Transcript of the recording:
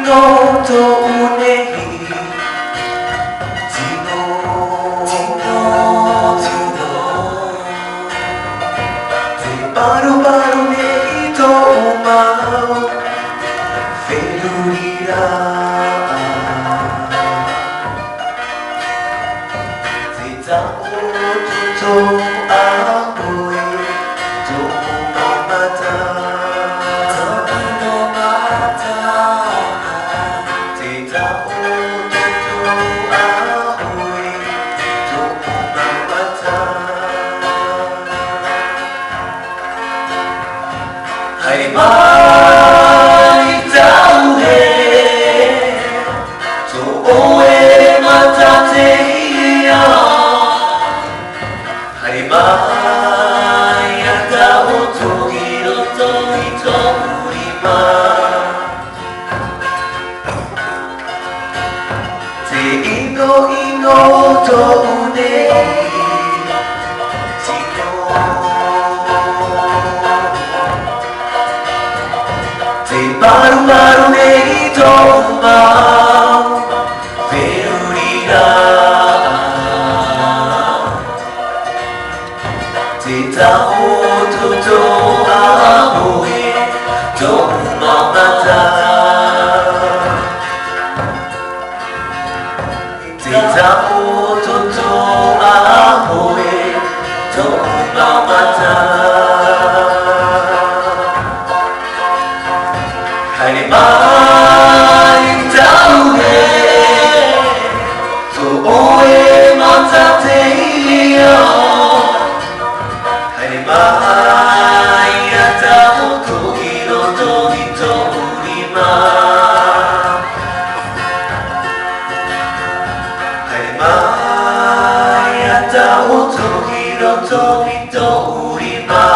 ingoto unehi baru-baru itu mau Velurira Tidak untuk aku Untuk mata Tidak untuk aku Untuk mata Hai mai tau he To oe mata te ia Hai mai atau to hiro to hito urima Te ingo to unei baru-baru itu mau Velurira Tidak untuk aku Untuk mata Tidak untuk aku Untuk mata Hai mai tau he To oe mata te ia Hai mai atau to hiro to hito urima Hai mai atau to hiro to hito urima